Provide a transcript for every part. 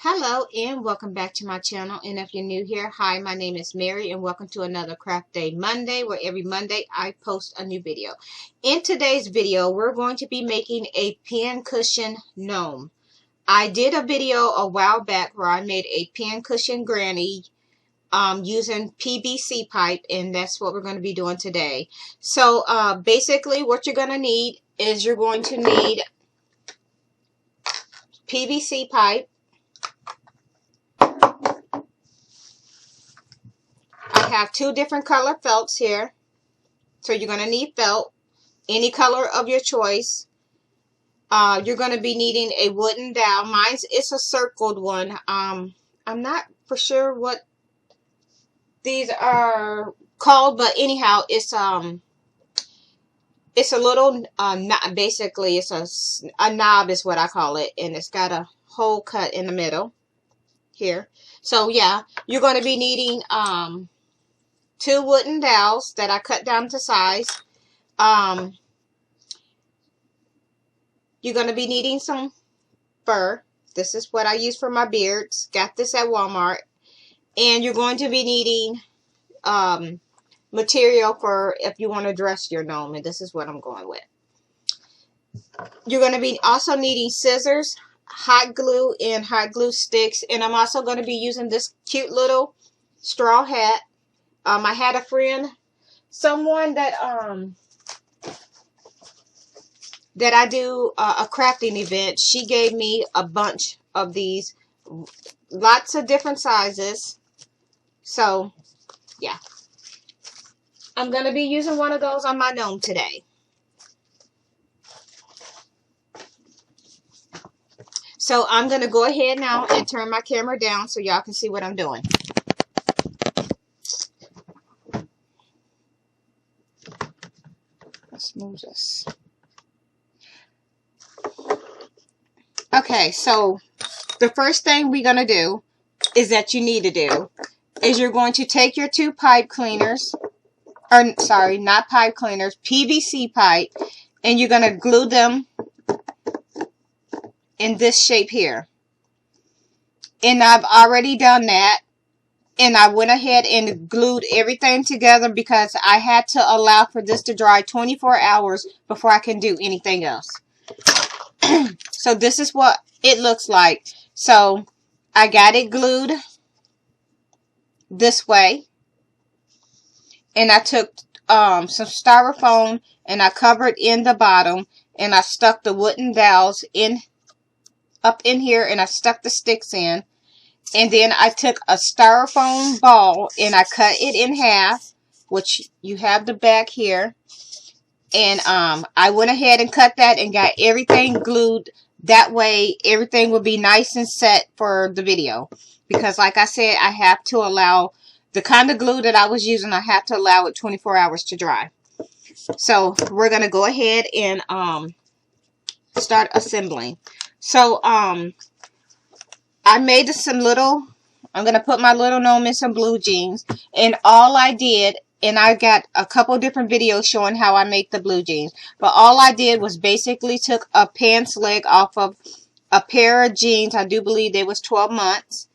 Hello and welcome back to my channel, and if you're new here, hi, my name is Mary and welcome to another Craft Day Monday, where every Monday I post a new video. In today's video, we're going to be making a pincushion gnome. I did a video a while back where I made a pincushion granny using PVC pipe, and that's what we're going to be doing today. So basically what you're going to need is you're going to need PVC pipe. I have two different color felts here, so you're going to need felt, any color of your choice. You're going to be needing a wooden dowel. Mine's it's a circled one. I'm not for sure what these are called, but anyhow, it's a little basically it's a knob is what I call it, and it's got a hole cut in the middle here. So yeah, you're going to be needing two wooden dowels that I cut down to size. You're going to be needing some fur. This is what I use for my beards. Got this at Walmart. And you're going to be needing material for if you want to dress your gnome. And this is what I'm going with. You're going to be also needing scissors, hot glue, and hot glue sticks. And I'm also going to be using this cute little straw hat. I had a friend, someone that I do a crafting event. She gave me a bunch of these, lots of different sizes. So, yeah. I'm going to be using one of those on my gnome today. So, I'm going to go ahead now and turn my camera down so y'all can see what I'm doing. Let's move this. Okay, so the first thing we're going to do is that you need to do is you're going to take your two pipe cleaners, or sorry, not pipe cleaners, PVC pipe, and you're going to glue them in this shape here. And I've already done that, and I went ahead and glued everything together because I had to allow for this to dry 24 hours before I can do anything else. So this is what it looks like. So I got it glued this way, and I took some styrofoam and I covered in the bottom, and I stuck the wooden dowels up in here, and I stuck the sticks in. And then I took a styrofoam ball and I cut it in half, which you have the back here. And I went ahead and cut that and got everything glued. That way everything will be nice and set for the video. Because like I said, I have to allow the kind of glue that I was using, I have to allow it 24 hours to dry. So we're going to go ahead and start assembling. So I made some little, I'm going to put my little gnome in some blue jeans. And all I did, and I got a couple different videos showing how I make the blue jeans. But all I did was basically took a pants leg off of a pair of jeans. I do believe they was 12 months.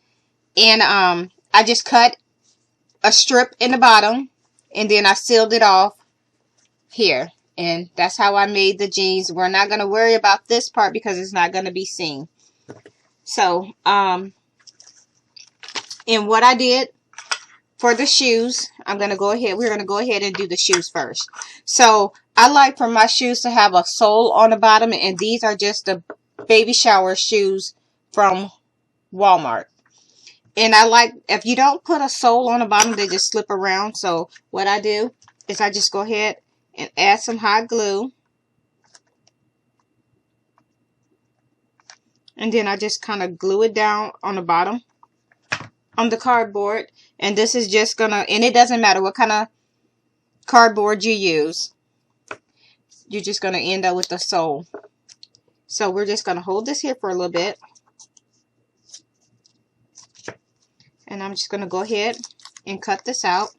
And I just cut a strip in the bottom. And then I sealed it off here. And that's how I made the jeans. We're not going to worry about this part because it's not going to be seen. So, and what I did for the shoes, we're going to go ahead and do the shoes first. So, I like for my shoes to have a sole on the bottom, and these are just the baby shower shoes from Walmart. And I like, if you don't put a sole on the bottom, they just slip around. So, what I do is I just go ahead and add some hot glue. And then I just kind of glue it down on the bottom on the cardboard. And this is just going to, and it doesn't matter what kind of cardboard you use. You're just going to end up with the sole. So we're just going to hold this here for a little bit. And I'm just going to go ahead and cut this out.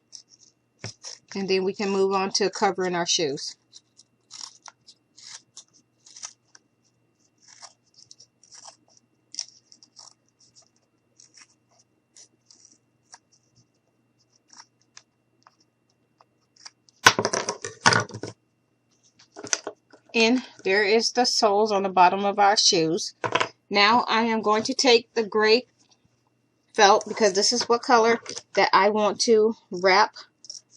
And then we can move on to covering our shoes. And there is the soles on the bottom of our shoes. Now I am going to take the gray felt, because this is what color that I want to wrap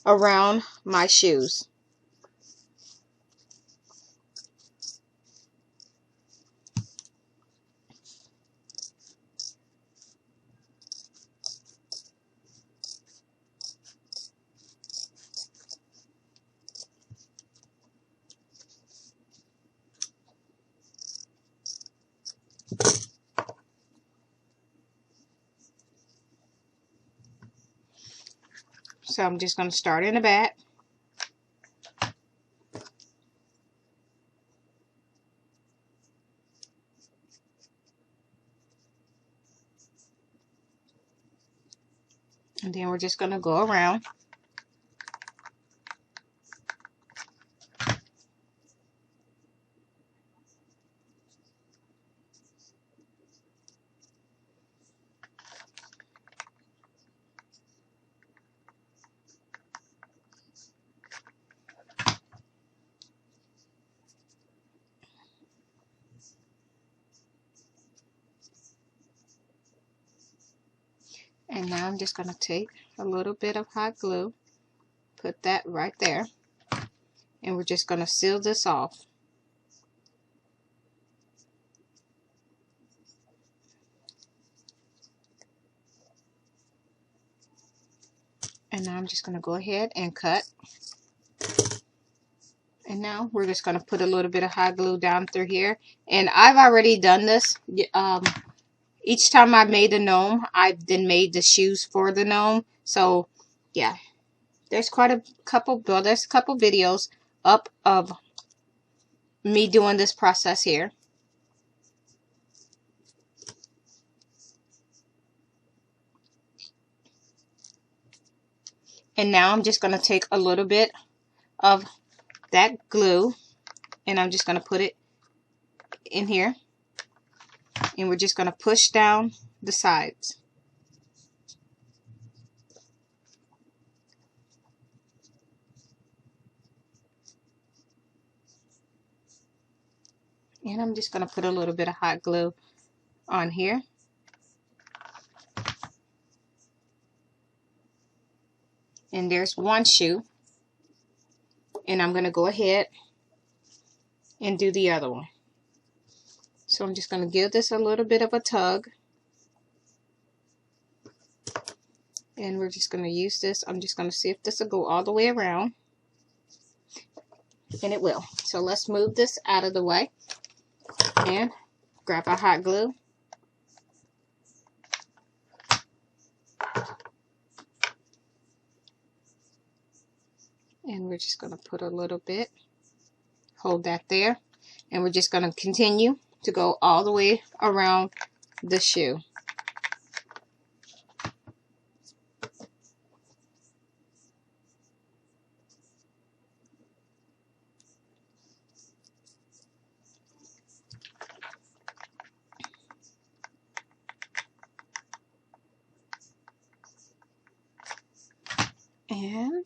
around my shoes. So I'm just going to start in the back. And then we're just going to go around. And now I'm just going to take a little bit of hot glue, put that right there, and we're just going to seal this off. And now I'm just going to go ahead and cut. And now we're just going to put a little bit of hot glue down through here. And I've already done this. Each time I made a gnome, I've then made the shoes for the gnome. So, yeah. There's quite a couple, well, there's a couple videos up of me doing this process here. And now I'm just going to take a little bit of that glue and I'm just going to put it in here. And we're just going to push down the sides. And I'm just going to put a little bit of hot glue on here. And there's one shoe. And I'm going to go ahead and do the other one. So I'm just going to give this a little bit of a tug. And we're just going to use this. I'm just going to see if this will go all the way around. And it will. So let's move this out of the way. And grab our hot glue. And we're just going to put a little bit. Hold that there. And we're just going to continue to go all the way around the shoe. And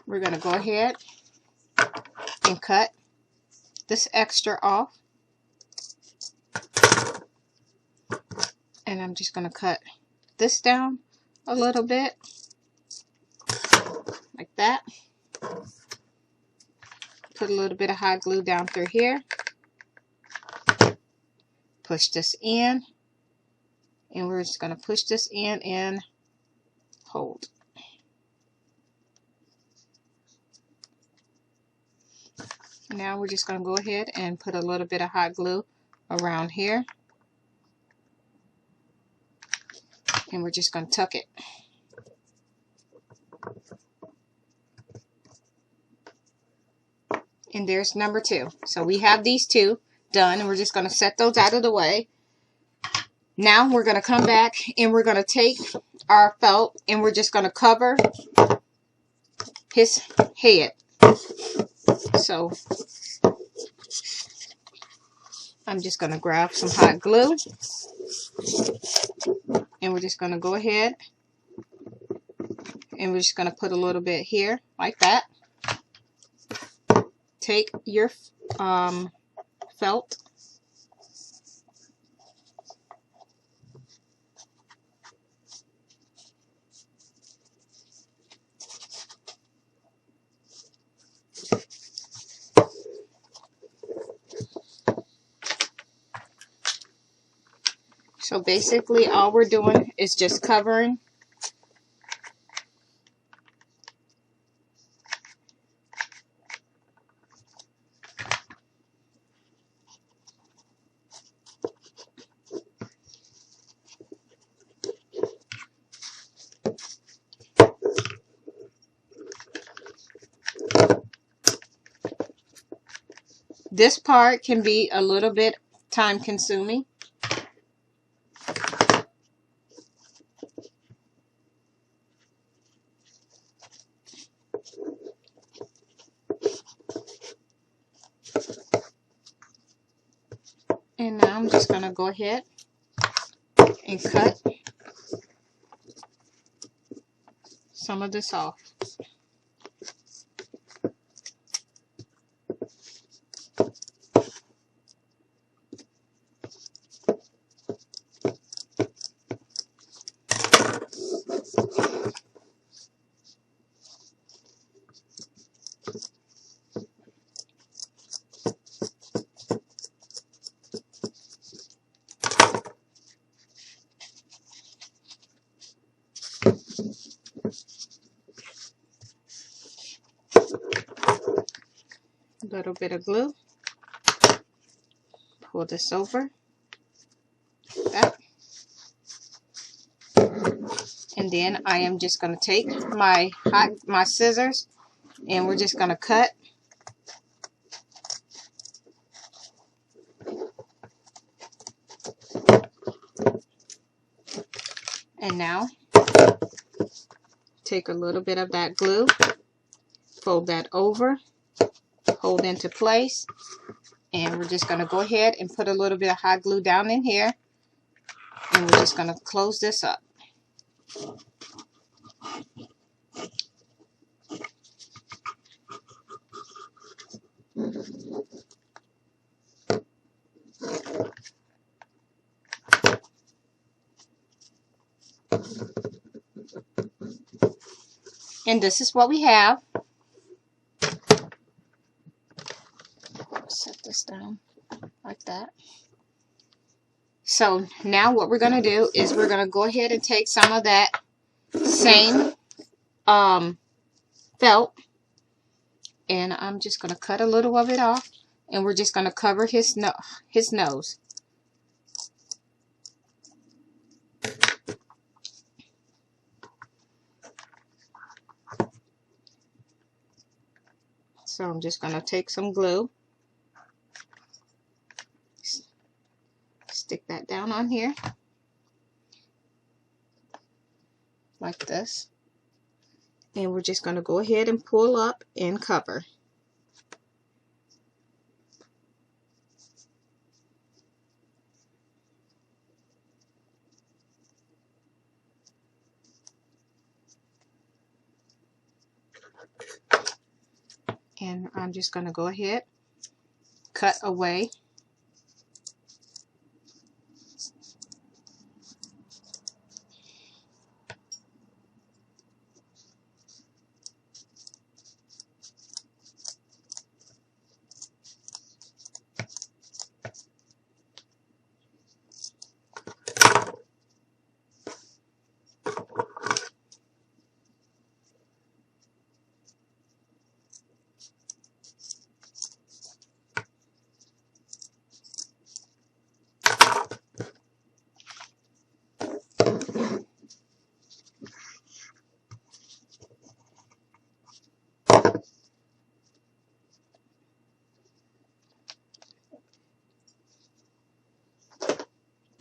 we're going to go ahead and cut this extra off. And I'm just going to cut this down a little bit. Like that. Put a little bit of hot glue down through here. Push this in. And we're just going to push this in and hold. Now we're just going to go ahead and put a little bit of hot glue around here. And we're just going to tuck it. And there's number 2. So we have these 2 done, and we're just going to set those out of the way. Now we're going to come back and we're going to take our felt and we're just going to cover his head. So I'm just going to grab some hot glue, and we're just going to go ahead and we're just going to put a little bit here like that. Take your felt, so basically all we're doing is just covering. This part can be a little bit time consuming. And now I'm just going to go ahead and cut some of this off. A little bit of glue. Pull this over. That. And then I am just going to take my scissors, and we're just going to cut. And now take a little bit of that glue, fold that over, hold into place, and we're just going to go ahead and put a little bit of hot glue down in here, and we're just going to close this up. And this is what we have. Set this down like that. So now what we're going to do is we're going to go ahead and take some of that same felt, and I'm just going to cut a little of it off, and we're just going to cover his nose. So I'm just going to take some glue, stick that down on here like this, and we're just going to go ahead and pull up and cover. And I'm just going to go ahead, cut away.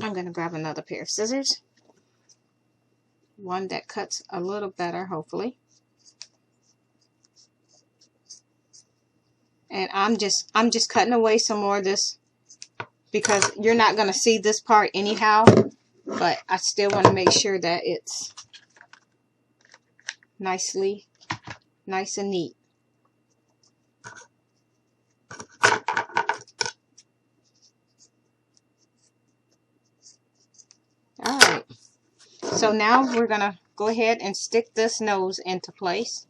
I'm going to grab another pair of scissors, one that cuts a little better, hopefully. And I'm just cutting away some more of this because you're not going to see this part anyhow, but I still want to make sure that it's nice and neat. Alright, so now we're going to go ahead and stick this nose into place.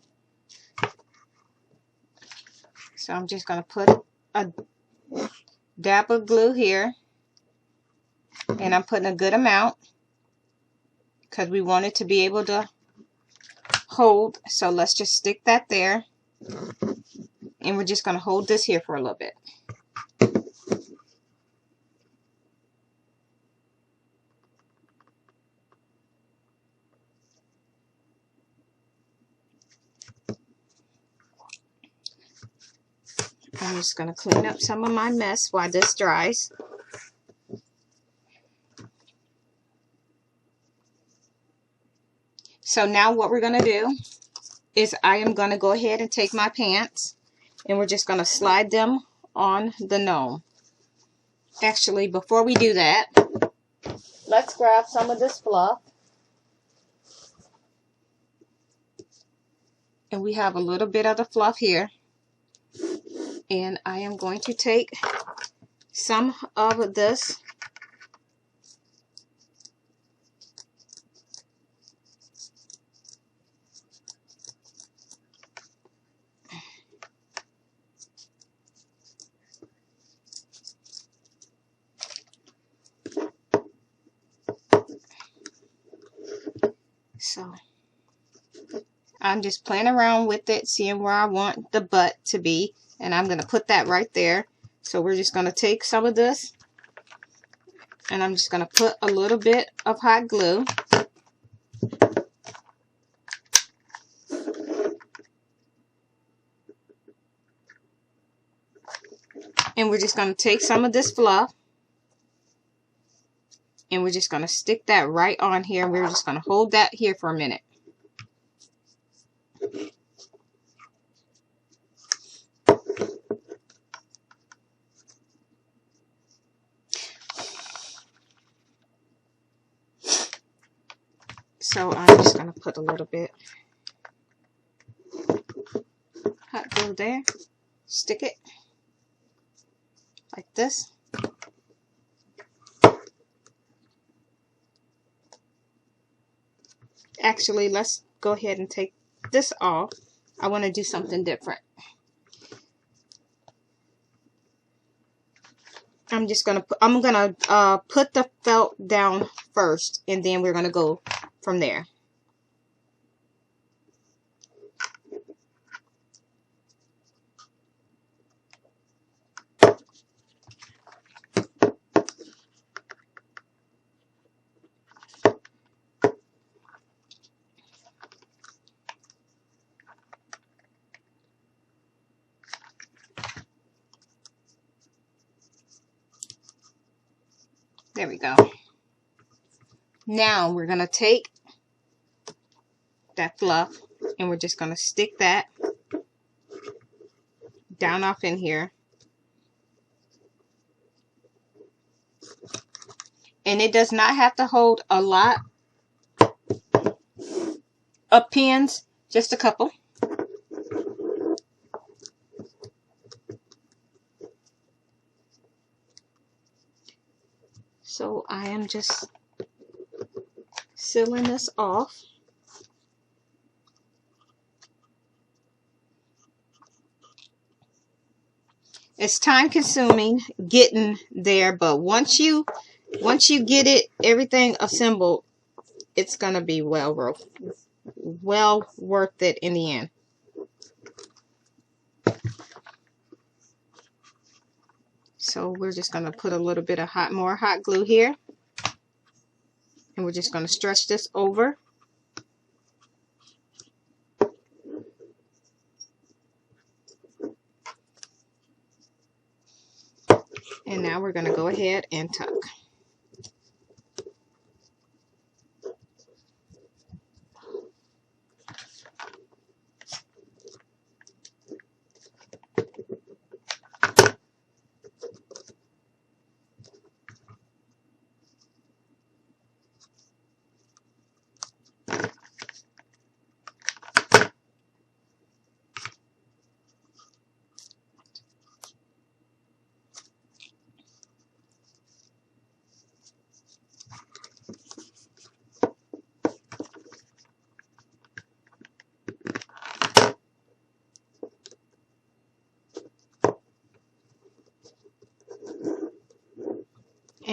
So I'm just going to put a dab of glue here, and I'm putting a good amount because we want it to be able to hold. So let's just stick that there, and we're just going to hold this here for a little bit. I'm just going to clean up some of my mess while this dries. So now what we're going to do is I am going to go ahead and take my pants, and we're just going to slide them on the gnome. Actually, before we do that, let's grab some of this fluff. And we have a little bit of the fluff here. And I am going to take some of this so I'm just playing around with it, seeing where I want the butt to be, and I'm going to put that right there. So we're just going to take some of this, and I'm just going to put a little bit of hot glue. And we're just going to take some of this fluff, and we're just going to stick that right on here, and we're just going to hold that here for a minute. So I'm just going to put a little bit hot glue there, stick it like this. Actually, let's go ahead and take this off. I want to do something different. I'm gonna put the felt down first, and then we're gonna go from there. There we go. Now we're gonna take that fluff, and we're just gonna stick that down off in here. And it does not have to hold a lot of pins, just a couple. So I am just sealing this off. It's time consuming getting there, but once you get everything assembled, it's gonna be well worth it in the end. So we're just gonna put a little bit of more hot glue here, and we're just gonna stretch this over. And now we're going to go ahead and tuck.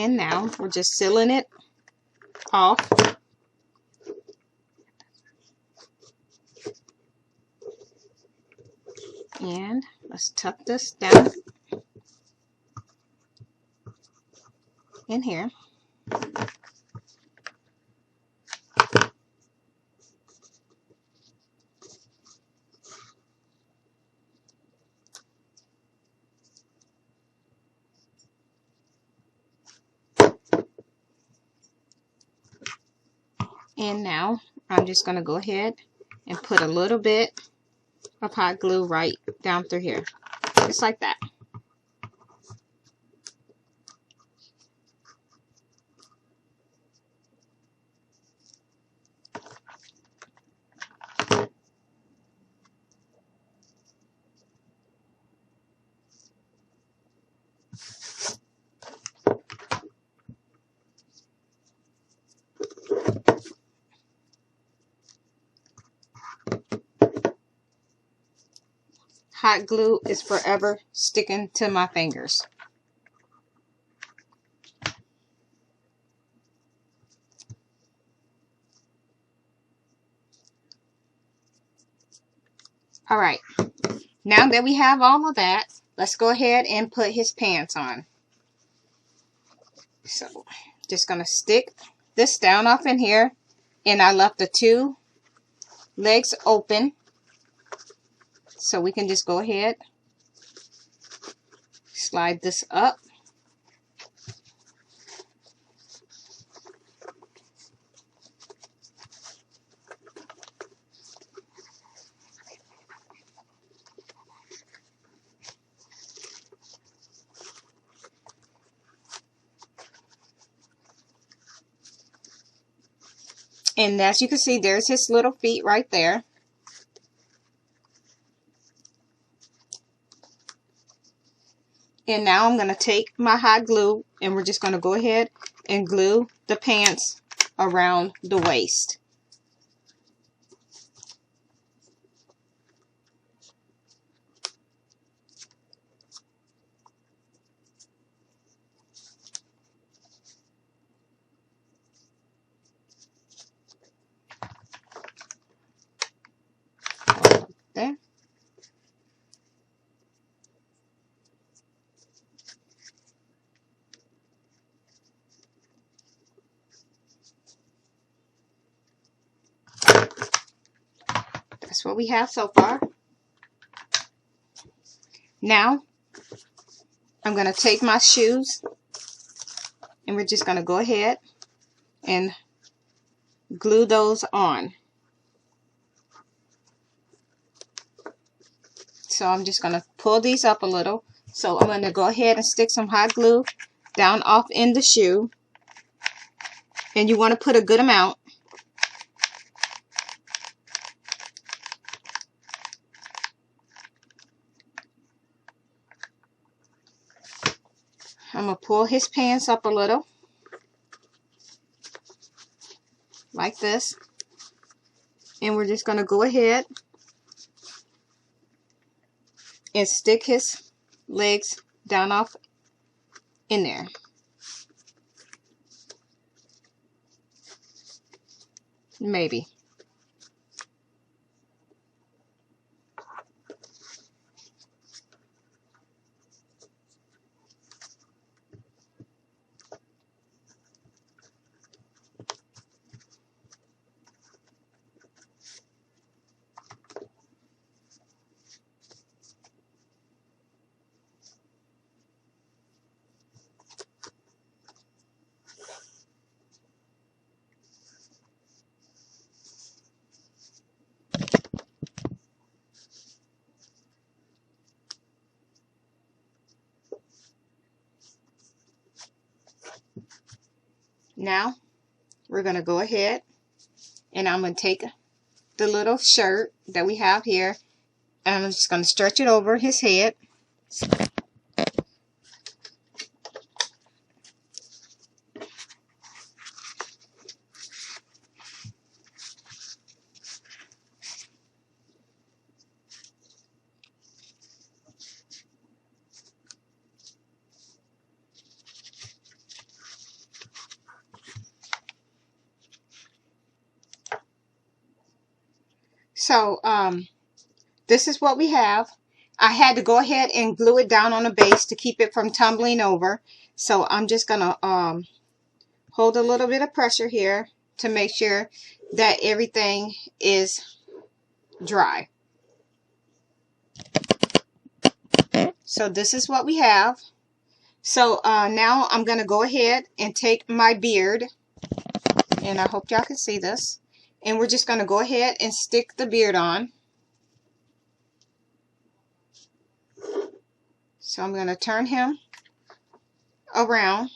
And now we're just sealing it off. And let's tuck this down in here. And now I'm just going to go ahead and put a little bit of hot glue right down through here. Just like that. Hot glue is forever sticking to my fingers. Alright, now that we have all of that, let's go ahead and put his pants on. So, just going to stick this down off in here, and I left the two legs open, so we can just go ahead, slide this up. And as you can see, there's his little feet right there. And now I'm going to take my hot glue, and we're just going to go ahead and glue the pants around the waist. There. That's what we have so far. Now, I'm going to take my shoes, and we're just going to go ahead and glue those on. So I'm just going to pull these up a little. So I'm going to go ahead and stick some hot glue down off in the shoe. And you want to put a good amount. I'm going to pull his pants up a little. Like this. And we're just going to go ahead and stick his legs down off in there. Maybe. Now, we're going to go ahead and I'm going to take the little shirt that we have here, and I'm just going to stretch it over his head. So this is what we have. I had to go ahead and glue it down on the base to keep it from tumbling over. So I'm just gonna hold a little bit of pressure here to make sure that everything is dry. So this is what we have. So now I'm going to go ahead and take my beard, and I hope y'all can see this, and we're just going to go ahead and stick the beard on. So I'm going to turn him around.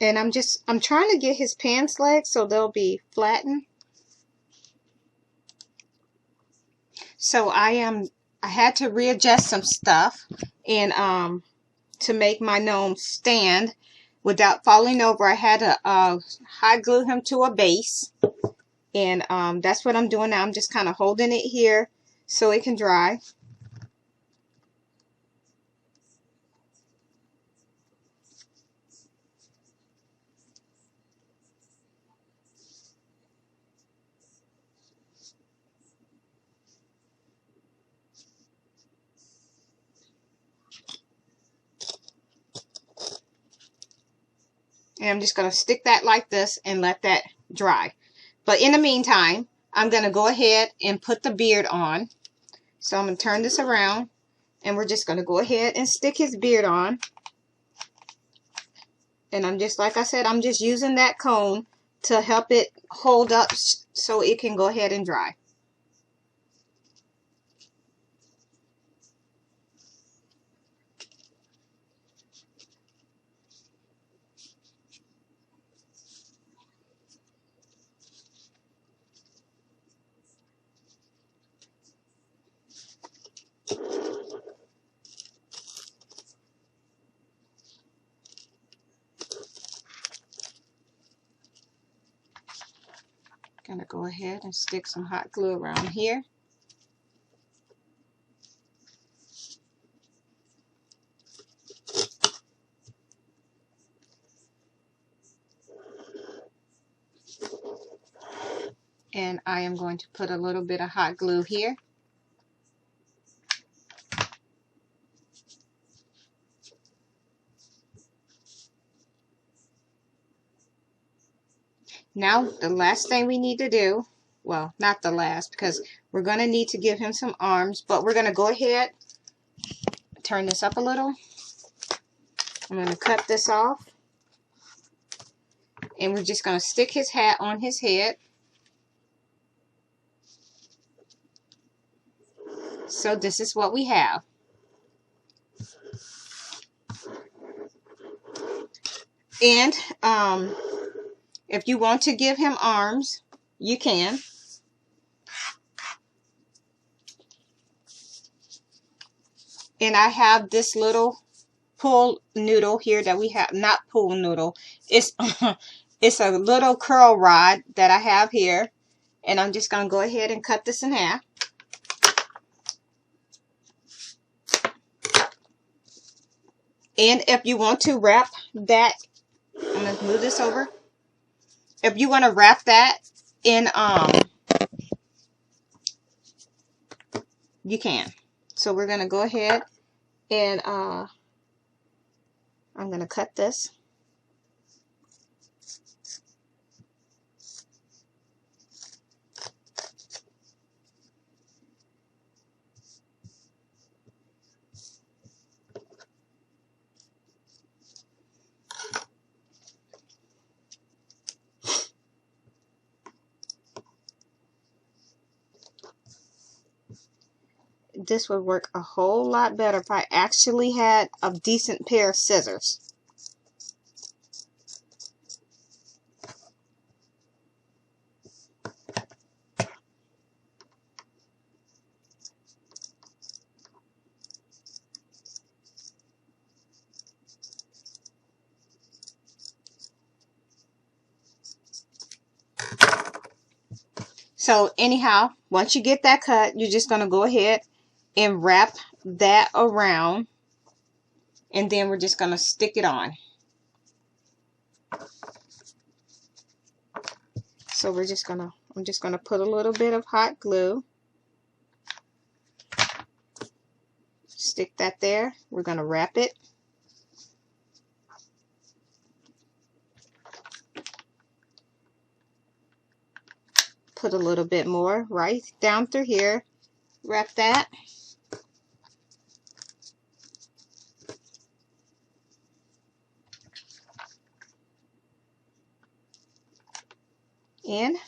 And I'm trying to get his pants legs so they'll be flattened. So I had to readjust some stuff and to make my gnome stand without falling over. I had to hot glue him to a base, and that's what I'm doing now. I'm just kind of holding it here so it can dry. And I'm just going to stick that like this and let that dry. But in the meantime, I'm going to go ahead and put the beard on. So I'm going to turn this around, and we're just going to go ahead and stick his beard on. And I'm just, like I said, I'm just using that cone to help it hold up so it can go ahead and dry. Gonna go ahead and stick some hot glue around here. And I am going to put a little bit of hot glue here. Now the last thing we need to do, well, not the last, because we're going to need to give him some arms, but we're going to go ahead, turn this up a little. I'm going to cut this off, and we're just going to stick his hat on his head. So this is what we have. And if you want to give him arms, you can. And I have this little pool noodle here that we have, not pool noodle, it's it's a little curl rod that I have here, and I'm just going to go ahead and cut this in half. And if you want to wrap that, I'm going to move this over. If you want to wrap that in, you can. So we're going to go ahead and I'm going to cut this. This would work a whole lot better if I actually had a decent pair of scissors. So anyhow, once you get that cut, you're just going to go ahead and wrap that around, and then we're just going to stick it on. So I'm just going to put a little bit of hot glue. Stick that there. We're going to wrap it. Put a little bit more right down through here. Wrap that. And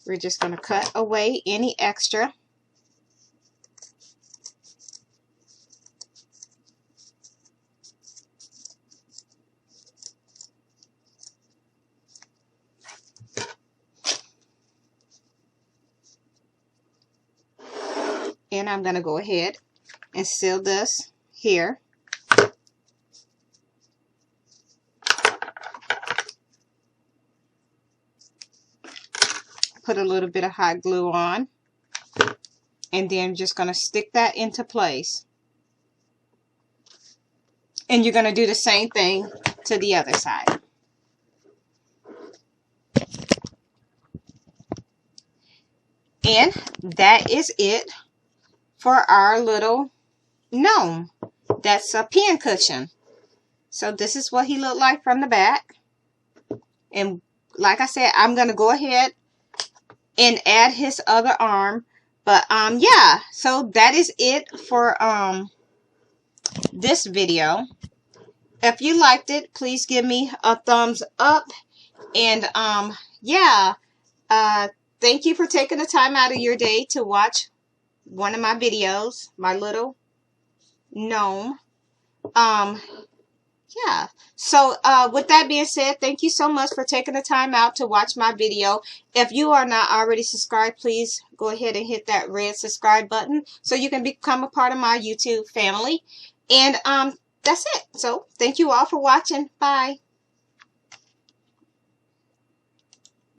we're just going to cut away any extra. And I'm going to go ahead and seal this here. Put a little bit of hot glue on. And then just going to stick that into place. And you're going to do the same thing to the other side. And that is it for our little gnome. That's a pincushion. So this is what he looked like from the back. And like I said, I'm going to go ahead and add his other arm. But yeah, so that is it for this video. If you liked it, please give me a thumbs up. And yeah, thank you for taking the time out of your day to watch one of my videos, my little gnome. Yeah, so with that being said, thank you so much for taking the time out to watch my video. If you are not already subscribed, please go ahead and hit that red subscribe button so you can become a part of my YouTube family. And that's it. So thank you all for watching. Bye.